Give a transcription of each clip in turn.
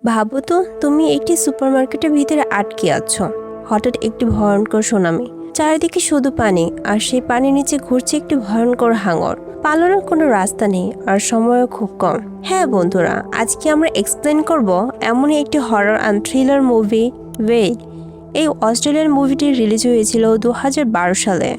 ভাবো তো তুমি একটি সুপারমার্কেটের ভিতরে আটকে আছো। হঠাৎ একটি ভয়ঙ্কর সুনামি, চারিদিকে শুধু পানি, আর সেই পানির নিচে ঘুরছে একটি ভয়ঙ্কর হাঙর। পালানোর কোনো রাস্তা নেই, আর সময়ও খুব কম। হ্যাঁ বন্ধুরা, আজকে আমরা এক্সপ্লেন করব এমনই একটি horror and thriller movie, well. এই অস্ট্রেলিয়ান মুভিটি রিলিজ হয়েছিল 2012 সালে।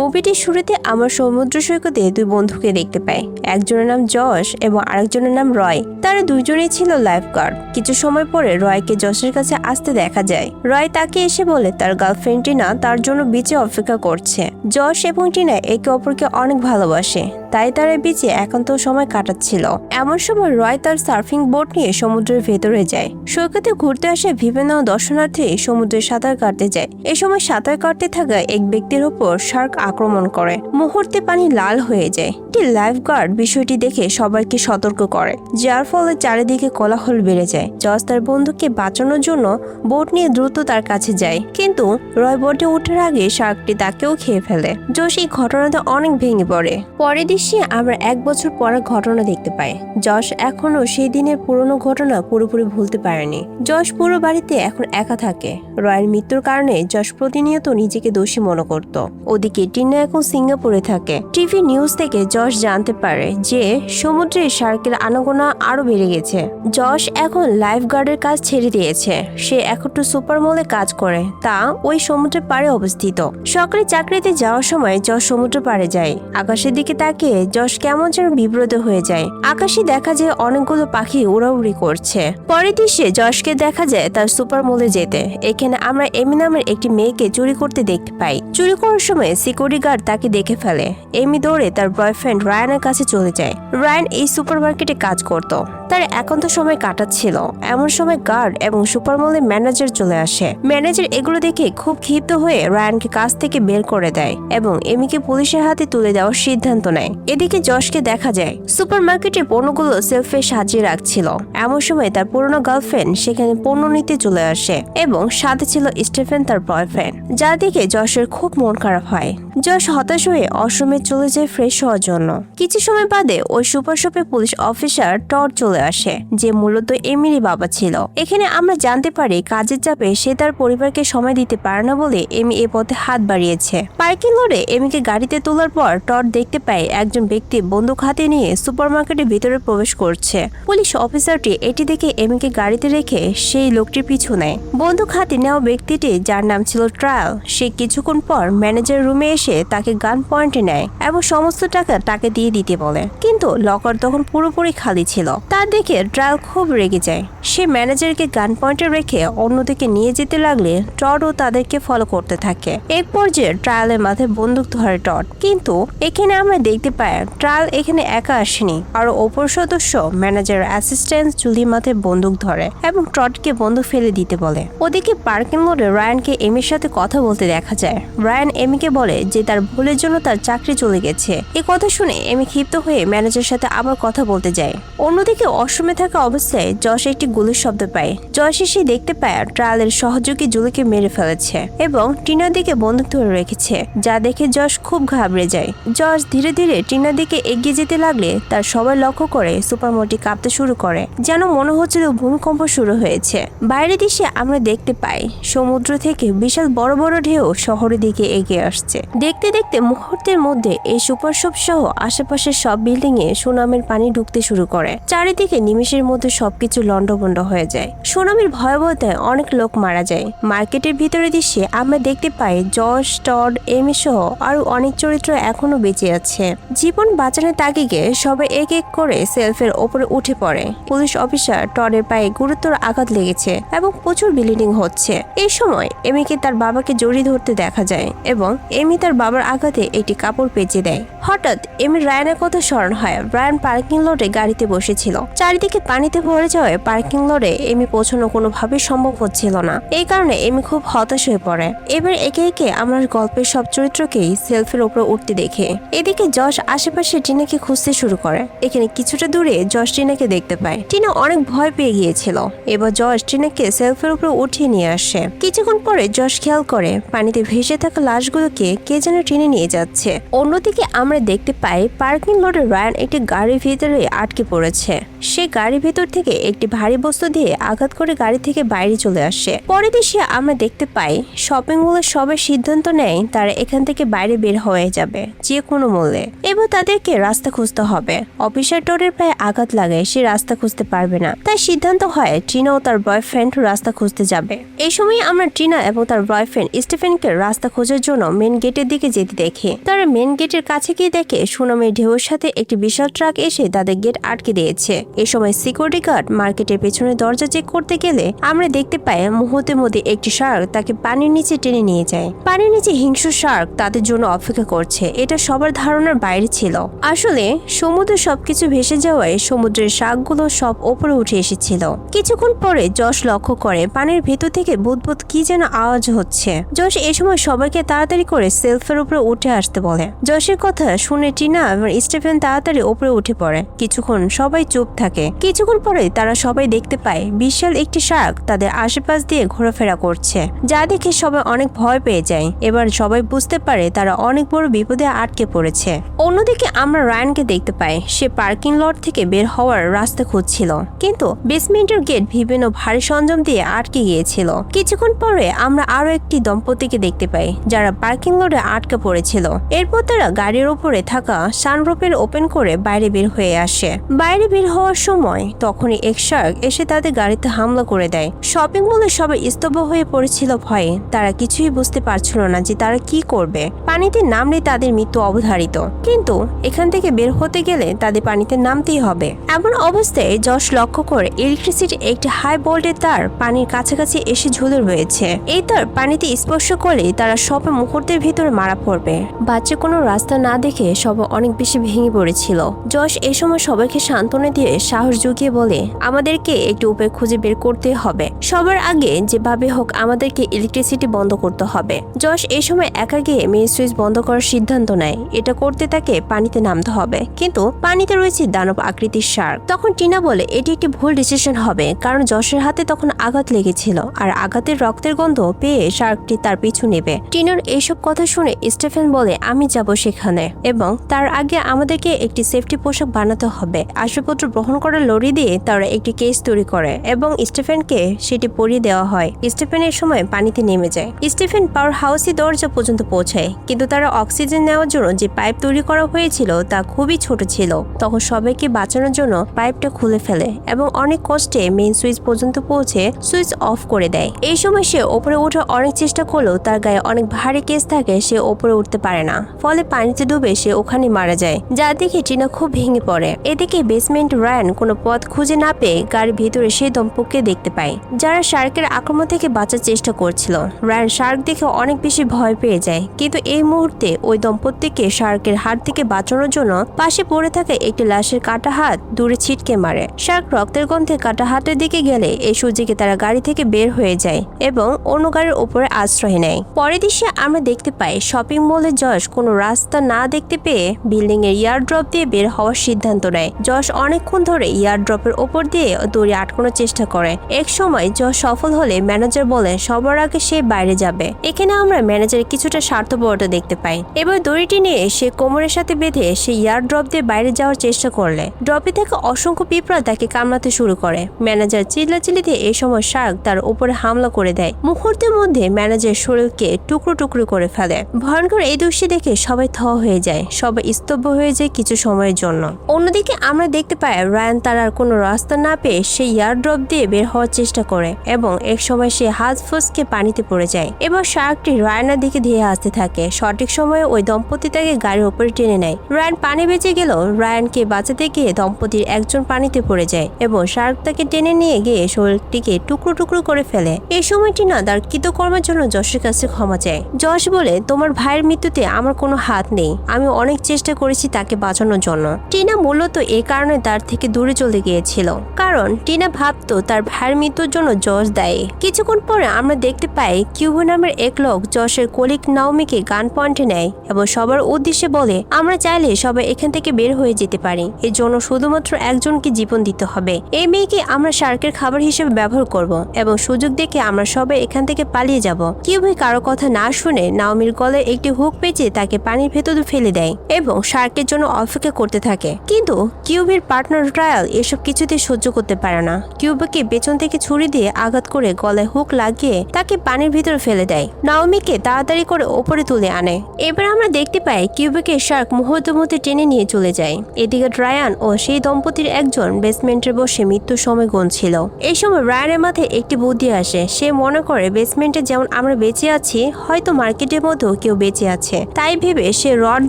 মুভিটির শুরুতে আমরা সমুদ্র সৈকতে দুই বন্ধুকে দেখতে পাই। একজনের নাম যশ এবং আরেকজনের নাম রয়। তারা দুইজনেই ছিল লাইফ গার্ড। কিছু সময় পরে রয়কে যশের কাছে আসতে দেখা যায়। রয় তাকে এসে বলে তার গার্লফ্রেন্ড টিনা তার জন্য বিচে অপেক্ষা করছে। যশ এবং টিনা একে অপরকে অনেক ভালোবাসে, তাই তারা বিচে একান্ত সময় কাটাচ্ছিল। এমন সময় রয় তার সার্ফিং বোট নিয়ে সমুদ্রের ভেতরে যায়। সৈকতে ঘুরতে আসে বিভিন্ন দর্শনার্থী সমুদ্রে সাঁতার কাটতে যায়। এ সময় সাঁতার কাটতে থাকা এক ব্যক্তির উপর শার্ক আক্রমণ করে। মুহূর্তে পানি লাল হয়ে যায়। একটি লাইফ গার্ড বিষয়টি দেখে সবাইকে সতর্ক করে, যার ফলে চারিদিকে কোলাহল বেড়ে যায়। জজ তার বন্ধুকে বাঁচানোর জন্য বোট নিয়ে দ্রুত তার কাছে যায়, কিন্তু রয় বোটে ওঠার আগে শার্কটি তাকেও খেয়ে ফেলে। জশ এই ঘটনাতে অনেক ভেঙে পড়ে। পরের দৃশ্যে আমরা 1 বছর পরের ঘটনা দেখতে পাই। যশ এখনো সেই দিনের পুরনো ঘটনা পুরোপুরি ভুলতে পারেনি। যশ পুরো বাড়িতে এখন একা থাকে। রয়ের মৃত্যুর কারণে যশ প্রতিনিয়ত নিজেকে দোষী মনে করত। ওদিকে টিনা এখন সিঙ্গাপুরে থাকে। টিভি নিউজ থেকে যশ জানতে পারে যে সমুদ্রে শার্কের আনাগোনা আরো বেড়ে গেছে। যশ এখন লাইফ গার্ডের কাজ ছেড়ে দিয়েছে। সে এখন সুপার মলে কাজ করে, তা ওই সমুদ্রের পাড়ে অবস্থিত। সকালে চাকরিতে যাওয়ার সময় যশ সমুদ্র পাড়ে যায়। আকাশের দিকে তাকিয়ে যশ কেমন যেন বিব্রত হয়ে যায়। আকাশে দেখা যায় অনেকগুলো পাখি উড়াউড়ি করছে। পরের দৃশ্যে যশকে দেখা যায় তার সুপার মলে যেতে। এখানে আমরা এমি নামের একটি মেয়েকে চুরি করতে দেখতে পাই। চুরি করার সময় সিকিউরিটি গার্ড তাকে দেখে ফেলে। এমি দৌড়ে তার বয়ফ্রেন্ড রায়ানের কাছে চলে যায়। রায়ান এই সুপার মার্কেটে কাজ করত, তার একান্ত সময় কাটাচ্ছিল। এমন সময় গার্ড এবং সুপার মলের ম্যানেজার চলে আসে। ম্যানেজার এগুলো দেখে খুব ক্ষিপ্ত হয়ে রায়ানকে কাজ থেকে বের করে দেয় এবং এমিকে পুলিশের হাতে তুলে দেওয়ার সিদ্ধান্ত নেয়। এদিকে যশকে দেখা যায় সুপার মার্কেটে পণ্যগুলো সেলফে সাজিয়ে রাখছিল। এমন সময় তার পুরনো গার্লফ্রেন্ড সেখানে পণ্য নিতে চলে আসে এবং সাথে ছিল স্টিফেন, তার বয়ফ্রেন্ড, যা দেখে যশের খুব মন খারাপ হয়। যশ হতাশ হয়ে অশ্রমে চলে যায় ফ্রেশ হওয়ার জন্য। কিছু সময় বাদে ওই সুপার শপে পুলিশ অফিসার টড চলে আসে, যে মূলত এমিরই বাবা ছিল। এখানে আমরা জানতে পারি কাজের চাপে সে তার পরিবারকে সময় দিতে পারে না বলে এমি এ পথে হাত বাড়িয়েছে। পার্কিং লটে এমিকে গাড়িতে তোলার পর টড দেখতে পায় একজন ব্যক্তি বন্দুক হাতে নিয়ে সুপারমার্কেটের ভিতরে প্রবেশ করছে। পুলিশ অফিসারটি এটি দেখে এমিকে গাড়িতে রেখে সেই লোকটির পিছু নেয়। বন্দুক হাতে নেওয়া ব্যক্তিটি, যার নাম ছিল ট্রায়াল, সে কিছুক্ষণ পর ম্যানেজার রুমে এসে তাকে গান পয়েন্টে নেয় এবং সমস্ত টাকা তাকে দিয়ে দিতে বলে, কিন্তু লকার তখন পুরোপুরি খালি ছিল। তা দেখে ট্রায়াল খুব রেগে যায়। সে ম্যানেজারকে গান পয়েন্টে রেখে অন্যদিকে নিয়ে যেতে লাগলে টডও তাদেরকে ফলো করতে থাকে। এক পর্যায়ে ট্রায়ালের মাথায় বন্দুক ধরে টড, কিন্তু এখানে আমরা দেখতে পাই ট্রায়াল এখানে একা আসেনি, আরো অপর সদস্য ম্যানেজার অ্যাসিস্ট্যান্ট জুলির মাথায় বন্দুক ধরে এবং টডকে বন্দুক ফেলে দিতে বলে। ওদিকে পার্কিং লটে রায়ানকে এমির সাথে কথা বলতে দেখা যায়। রায়ান এমিকে বলে যে তার ভুলের জন্য তার চাকরি চলে গেছে। এই কথা শুনে এমি ক্ষিপ্ত হয়ে ম্যানেজারের সাথে আবার কথা বলতে যায়। অন্যদিকে অশ্রমে থাকা অবস্থায় যশ একটি গুলির শব্দ পায়। যশ এসে দেখতে পায় ট্রায়ালের সহযোগী জুলিকে মেরে ফেলেছে এবং টিনার দিকে বন্দুক ধরে রেখেছে, যা দেখে যশ খুব ঘাবড়ে যায়। যশ ধীরে ধীরে টিনার দিকে এগিয়ে যেতে লাগলে তার সবাই লক্ষ্য করে সুপারমোটি কাঁপতে শুরু করে, যেন মনে হচ্ছিল ভূমিকম্প শুরু হয়েছে। বাইরের দৃশ্যে আমরা দেখতে পাই সমুদ্র থেকে বিশাল বড় বড় ঢেউ শহরের দিকে এগিয়ে আসছে। দেখতে দেখতে মুহূর্তের মধ্যে এই সুপার শপ সহ আশেপাশের সব বিল্ডিং এ সুনামের পানি ঢুকতে শুরু করে। চারিদিকে নিমেষের মধ্যে সবকিছু লন্ডভন্ড হয়ে যায়। সুনামির ভয়াবহতায় অনেক লোক মারা যায়। মার্কেটের ভিতরে দৃশ্যে আমরা দেখতে পাই যশ, টড, এমি সহ আরো অনেক চরিত্র এখনো বেঁচে আছে। জীবন বাঁচানোর তাগিদে সবাই এক এক করে সেলফের ওপরে উঠে পড়ে। পুলিশ অফিসার টডের পায়ে গুরুতর আঘাত লেগেছে এবং প্রচুর ব্লিডিং হচ্ছে। এই সময় এমিকে তার বাবাকে জড়িয়ে ধরতে দেখা যায় এবং এমি তার বাবার আঘাতে একটি কাপড় পেঁচে দেয়। হঠাৎ এমি রায়ানের কথা স্মরণ হয়। রায়ান পার্কিং লটে গাড়িতে বসেছিল। চারিদিকে পানিতে ভরে যাওয়ায় পার্কিং লটে এমি পৌঁছানো কোনোভাবেই সম্ভব হচ্ছিল না। এই কারণে এমি খুব হতাশ হয়ে পড়ে। এবার একে একে আমরা গল্পের সব চরিত্রকেই সেলফের উপরে উঠতে দেখে। এদিকে যশ আশেপাশে টিনাকে খুঁজতে শুরু করে। এখানে কিছুটা দূরে যশ টিনাকে দেখতে পায়। টিনা অনেক ভয় পেয়ে গিয়েছিল। এবার যশ টিনাকে সেলফের উপরে উঠিয়ে নিয়ে আসে। কিছুক্ষণ পরে যশ খেয়াল করে পানিতে ভেসে থাকা লাশগুলোকে কে যেন টেনে নিয়ে যাচ্ছে। অন্যদিকে আমরা দেখতে পাই পার্কিং লটে রায়ান একটি গাড়ির ভিতরে আটকে পড়েছে। সে গাড়ির ভেতর থেকে একটি ভারী বস্তু দিয়ে আঘাত করে গাড়ি থেকে বাইরে চলে আসে। পরের দৃশ্যে আমরা দেখতে পাই শপিং মলে সবাই সিদ্ধান্ত নেয় তারা এখান থেকে বাইরে বের হয়ে যাবে যে কোনো মূল্যে, এবং তাদেরকে রাস্তা খুঁজতে হবে। অফিসার টডের প্রায় আঘাত লাগে, সে রাস্তা খুঁজতে পারবে না, তাই সিদ্ধান্ত হয় ট্রিনা ও তার বয়ফ্রেন্ড রাস্তা খুঁজতে যাবে। এই সময় আমরা ট্রিনা এবং তার বয়ফ্রেন্ড স্টিফেনকে রাস্তা খোঁজার জন্য মেন গেটের দিকে যেতে দেখি। তারা মেন গেটের কাছে গিয়ে দেখে সুনামের ঢেউয়ের সাথে একটি বিশাল ট্রাক এসে তাদের গেট আটকে দিয়েছে। এ সময় সিকিউরিটি গার্ড মার্কেটের পেছনে দরজা চেক করতে গেলে আমরা দেখতে পাই মুহূর্তের মধ্যে একটি শার্ক তাকে পানির নিচে টেনে নিয়ে যায়। পানির নিচে হিংস্র শার্ক তাদের জন্য অপেক্ষা করছে। এটা সবার ধারণার বাইরে ছিল। আসলে সমুদ্রে সবকিছু ভেসে যাওয়ায় সমুদ্রের শার্কগুলো সব ওপরে উঠে এসেছিল। কিছুক্ষণ পরে যশ লক্ষ্য করে পানির ভেতর থেকে বুদবুদ কি যেন আওয়াজ হচ্ছে। যশ এ সময় সবাইকে তাড়াতাড়ি করে সেলফের উপরে উঠে আসতে বলে। যশের কথা শুনে টিনা এবং স্টিফেন তাড়াতাড়ি উপরে উঠে পড়ে। কিছুক্ষণ সবাই চুপ থাকে। কিছুক্ষণ পরে তারা সবাই দেখতে পায় বিশাল একটি শার্ক তাদের আশেপাশ দিয়ে ঘোরাফেরা করছে, যা দেখে সবাই অনেক ভয় পেয়ে যায়। এবার সবাই বুঝতে পারে তারা অনেক বড় বিপদে আটকে পড়েছে। অন্যদিকে আমরা রায়ানকে দেখতে পাই, সে পার্কিং লট থেকে বের হওয়ার রাস্তা খুঁজছিল, কিন্তু বেসমেন্টের গেট বিভিন্ন ভারী সরঞ্জাম দিয়ে আটকে গিয়েছিল। কিছুক্ষণ পরে আমরা আরো একটি দম্পতিকে দেখতে পাই যারা পার্কিং লটে আটকে পড়েছিল। এরপর তারা গাড়ির উপরে থাকা সানরুফের ওপেন করে বাইরে বের হয়ে আসে। বাইরে বের হওয়ার সময় তখনই এক শার্ক এসে তাদের গাড়িতে হামলা করে দেয়। শপিং মলে সবাই স্তব্ধ হয়ে পড়েছিল ভয়ে। তারা কিছুই বুঝতে পারছিল না যে তারা কি করবে। পানিতে নামলে তাদের মৃত্যু অবধারিত, কিন্তু এখান থেকে বের হতে গেলে তাদের পানিতে নামতেই হবে। এমন অবস্থায় যশ লক্ষ্য করে ইলেকট্রিসিটি একটি হাই ভোল্টেজ তার পানির কাছাকাছি এসে ঝুলে রয়েছে। এই তার পানিতে স্পর্শ করলে তারা সবে মুহূর্তের ভিতরে মারা পড়বে। বাচ্চা কোনো রাস্তা না দেখে সবাই অনেক বেশি ভেঙে পড়েছিল। যশ এই সময় সবাইকে সান্ত্বনা দিয়ে সাহস জুগিয়ে বলে, আমাদেরকে একটি উপায় খুঁজে বের করতে হবে। সবার আগে যেভাবে হোক আমাদেরকে ইলেকট্রিসিটি বন্ধ করতে হবে। যশ এই সময় একা গিয়ে মেইন সুইচ বন্ধ করার সিদ্ধান্ত নেয়। এটা করতে তাকে পানিতে নামতে হবে, কিন্তু পানিতে রয়েছে দানব আকৃতির শার্ক। তখন টিনা বলে এটি একটি ভুল ডিসিশন হবে, কারণ যশের হাতে তখন আঘাত লেগেছিল আর আঘাতের রক্তের গন্ধ পেয়ে শার্কটি তার পিছু নেবে। টিনার এইসব কথা শুনে স্টিফেন বলে, আমি যাব সেখানে, এবং তার আগে আমাদেরকে একটি সেফটি পোশাক বানাতে হবে। আসবাবপত্র বহন করা লরি দিয়ে তারা একটি কেস তৈরি করে এবং স্টিফেনকে সেটি পরিয়ে দেওয়া হয়। স্টিফেনের সময় পানিতে নেমে যায়। স্টিফেন পাওয়ার হাউসি দরজা পর্যন্ত পৌঁছায়, কিন্তু তারা অক্সিজেন নেওয়ার জন্য যে পাইপ তৈরি করা হয়েছিল তা খুবই ছোট ছিল। তখন সবাইকে বাঁচানোর জন্য পাইপটা খুলে ফেলে এবং অনেক কষ্টে মেইন সুইচ পর্যন্ত পৌঁছে সুইচ অফ করে দেয়। এই সময় সে ওপরে ওঠার অনেক চেষ্টা করলেও তার গায়ে অনেক ভারী কেস থাকে, সে ওপরে উঠতে পারে না। ফলে পানিতে ডুবে সে ওখানে মারা যায়, যা দেখে টিনা খুব ভেঙে পড়ে। এদিকে বেসমেন্ট রায়ান কোনো পথ খুঁজে না পেয়ে গাড়ির ভিতরে সেই দম্পতিকে দেখতে পায় যারা শার্কের আক্রমণ থেকে বাঁচার চেষ্টা করছিল। রায়ান শার্ক দেখে অনেক বেশি ভয় পেয়ে যায়, কিন্তু এই মুহূর্তে ওই দম্পতিকে শার্কের হাত থেকে বাঁচানোর জন্য পাশে পড়ে থাকা একটি লাশের কাটা হাত দূরে ছিটকে মারে। শার্ক রক্তের গন্ধে কাটা হাতের দিকে গেলে এই সুযোগে তারা গাড়ি থেকে বের হয়ে যায় এবং অন্য গাড়ির উপরে আশ্রয় নেয়। পরের দৃশ্যে আমরা দেখতে পাই শপিং মলে যশ কোনো রাস্তা না দেখতে পেয়ে বিল্ডিং এর ইয়ারড্রপ দিয়ে বের হওয়ার সিদ্ধান্ত নেয়। যশ অনেকক্ষণ ধরে ইয়ারড্রপের ওপর দিয়ে দড়ি আটকানোর চেষ্টা করে। এক সময় যশ সফল হলে ম্যানেজার বলে সবার আগে সে বাইরে যাবে। এখানে আমরা ম্যানেজারের কিছুটা স্বার্থপরতা দেখতে পাই। এবার দড়িটি নিয়ে সে কোমরের সাথে বেঁধে সে ইয়ারড্রপ দিয়ে বাইরে যাওয়ার চেষ্টা করলে ড্রপে থেকে অসংখ্য পিঁপড়া তাকে কামড়াতে শুরু করে। ম্যানেজার চিল্লাচিল্লিতে এই সময় শার্ক তার উপরে হামলা করে দেয়। মুহূর্তের মধ্যে ম্যানেজার শরীরকে টুকরো টুকরো করে ফেলে। ভয়ঙ্কর এই দৃশ্য দেখে সবাই থ হয়ে যায়, সবাই স্তব্ধ হয়ে যায় কিছু সময়ের জন্য। অন্যদিকে আমরা দেখতে পাই রায়ান তার আর কোনো রাস্তা না পেয়ে সেই ইয়ারড্রপ দিয়ে বের হওয়ার চেষ্টা করে এবং এক সময় সে হাত ফসকে পানিতে পড়ে যায়। এবার শার্কটি রায়ানের দিকে ধেয়ে আসতে থাকে। সঠিক সময়ে ওই দম্পতি তাকে গাড়ির উপরে টেনে নেয়। রায়ান পানি বেঁচে গেল। রায়ানকে বাঁচাতে গিয়ে দম্পতির একজন পানিতে পড়ে যায় এবং শার্ক তাকে টেনে নিয়ে গিয়ে শরীরটিকে টুকরো টুকরো করে ফেলে। এই সময় টিনা তার কৃতকর্মের জন্য যশের কাছে ক্ষমা চায়। যশ বলে, তোমার ভাইয়ের মৃত্যুতে আমার কোনো হাত নেই, আমি অনেক চেষ্টা করেছি তাকে বাঁচানোর জন্য। টিনা মূলত এই কারণে তার থেকে দূরে চলে গিয়েছিল, কারণ টিনা ভাবতো তার ভাইয়ের মৃত্যুর জন্য যশ দায়ী। কিছুক্ষণ পরে আমরা দেখতে পাই কিউবো নামের এক লোক যশের কলিগ নাওমিকে গান পয়েন্টে নেয় এবং সবার উদ্দেশ্যে বলে, আমরা চাইলে সবাই এখান থেকে বের হয়ে যেতে পারি, এর জন্য শুধুমাত্র একজনকে জীবন দিতে হবে। এই মেয়েকে আমরা শার্কের খাবার হিসেবে ব্যবহার করব এবং সুযোগ দেখে আমরা সবাই এখান থেকে পালিয়ে যাব। কিউবি কারো কথা না শুনে নাওমির গলায় একটি হুক পেঁচে তাকে পানির ভেতরে ফেলে দেয় এবং শার্কের জন্য অপেক্ষা করতে থাকে। কিন্তু কিউবির পার্টনার ট্রায়াল এসব কিছুতে সহ্য করতে পারে না। কিউবাকে পেছন থেকে ছুরি দিয়ে আঘাত করে গলায় হুক লাগিয়ে তাকে পানির ভিতরে ফেলে দেয়। নাওমিকে তাড়াতাড়ি করে ওপরে তুলে আনে। এবার আমরা দেখতে পাই কিউবাকে শার্ক মুহূর্তের মধ্যে টেনে নিয়ে চলে যায়। এদিকে রায়ান ও সেই দম্পতির একজন বেসমেন্টে বসে মৃত্যুর সময় গুনছিল। এই সময় রায়ানের মাথায় একটি বুদ্ধি আসে। সে মনে করে বেসমেন্টে যেমন আমরা বেঁচে আছি, হয়তো মার্কেটের মধ্যেও কেউ বেঁচে আছে। তাই ভেবে সে রড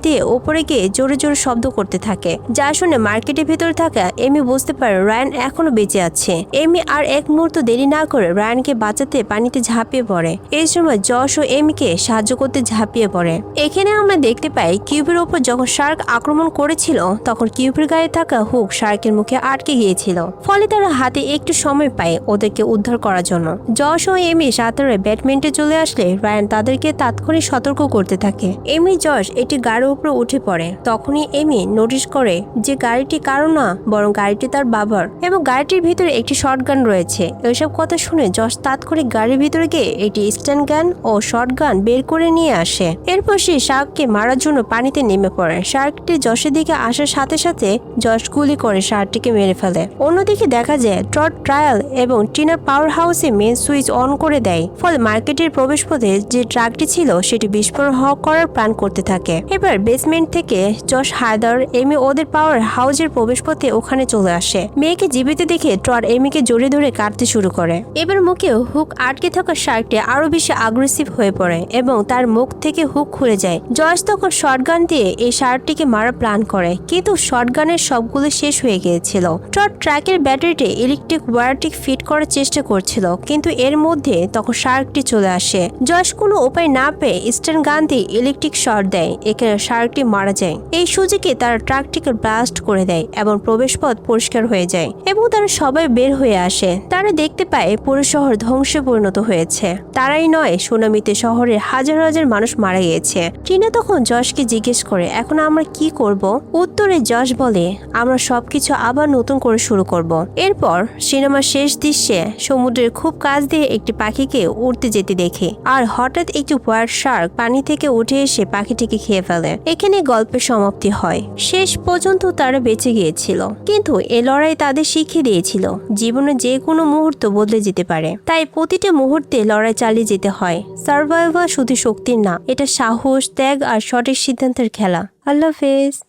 দিয়ে ওপরে গিয়ে জোরে জোরে শব্দ করতে থাকে, যা শুনে মার্কেটের ভিতরে থাকা এমি বুঝতে পারে রায়ান এখনো বেঁচে আছে। এমি আর এক মুহূর্ত দেরি না করে রায়ানকে বাঁচাতে পানিতে ঝাঁপিয়ে পড়ে। এই সময় জশ ও এমিকে সাহায্য করতে ঝাঁপিয়ে পড়ে। এখানে আমরা দেখতে পাই কিউবের ওপর যখন শার্ক আক্রমণ করেছিল তখন কিউবের গায়ে থাকা হুক শার্কের মুখে আটকে গিয়েছিল, ফলে তারা হাতে একটু সময় পায় ওদেরকে উদ্ধার করার জন্য। জশ ও এমি সাঁতারে ব্যাডমিন্টনে চলে আসলে রায়ান তাদেরকে তাৎক্ষণিক সতর্ক করতে থাকে। এমি জশ একটি গাড়ির উপরে উঠে পড়ে। তখনই এমি নোটিশ করে যে গাড়িটি কারো না, বরং গাড়িটি তার বাবার, এবং গাড়িটির ভিতরে একটি শটগান রয়েছে। এইসব কথা শুনে জশ তাৎক্ষণিক গাড়ির ভিতরে গিয়ে একটি স্ট্যান্ড গান ও শটগান বের করে নিয়ে আসে। এরপর সে শার্ককে মারার জন্য পানিতে নেমে পড়ে। শার্কটি জশের দিকে আসার সাথে সাথে জশ গুলি করে শার্কটিকে মেরে ফেলে। অন্যদিকে দেখা যায় ট্রড ট্রায়াল এবং টিনার পাওয়ার হাউসে মেন সুইচ অন করে দেয়, ফলে মার্কেটের প্রবেশপথে যে ট্রাকটি ছিল সেটি বিস্ফোরণ করার প্ল্যান করতে থাকে। এবার বেসমেন্ট থেকে জশ, হায়দার, এমি ওদের পাওয়ার হাউসের প্রবেশপথে ওখানে চলে আসে। মেয়েকে জীবিত দেখে ট্রড এমিকে জড়িয়ে ধরে কাটতে শুরু করে। এবার মুখে হুক আটকে থাকা শার্কটি আরো বেশি আগ্রেসিভ হয়ে পড়ে এবং তার মুখ থেকে হুক খুলে যায়। জশ তখন শটগান দিয়ে এই শার্কটিকে মারার প্ল্যান করে, কিন্তু শটগানের সবগুলো শেষ হয়ে গিয়েছিল। ট্রড ট্রাকের ব্যাটারিতে ইলেকট্রিক ওয়্যারটি ফিট করার চেষ্টা করছিল, কিন্তু এর মধ্যে তখন শার্কটি চলে আসে। জশ কোনো উপায় না পেয়ে স্ট্যান্ড গান দিয়ে ইলেকট্রিক শট দেয়। এখানে শার্কটি মারা যায়। এই সুযোগে তারা ট্রাকটিকে ব্লাস্ট করে দেয় এবং প্রবেশপথ পরিষ্কার হয়ে যায় এবং তারা সবাই বের হয়ে আসে। তারা দেখতে পায় পুরো শহর ধ্বংসে পরিণত হয়েছে। তারাই নয়, সুনামিতে শহরের হাজার হাজার মানুষ মারা গিয়েছে। টিনা তখন জশকে জিজ্ঞেস করে এখন আমরা কি করব? উত্তরে জশ বলে আমরা সবকিছু আবার নতুন করে শুরু করব। এরপর সিনেমার শেষ দৃশ্যে সমুদ্রের খুব কাছ দিয়ে একটি পাখিকে উড়তে যেতে দেখে, আর হঠাৎ একটি হোয়াইট শার্ক পানি থেকে উঠে এসে পাখিটিকে খেয়ে ফেলে। এখানে গল্পের সমাপ্তি হয়। শেষ পর্যন্ত তারা বেঁচে গিয়েছিল, কিন্তু এ লড়াই তাদের শিখিয়ে দিয়েছিল জীবনে যে কোনো মুহূর্ত বদলে যেতে পারে। তাই প্রতিটা মুহূর্তে লড়াই চালিয়ে যেতে হয়। সার্ভাইভাল শুধু শক্তির না, এটা সাহস, ত্যাগ আর সঠিক সিদ্ধান্তের খেলা। আল্লাহ হাফেজ।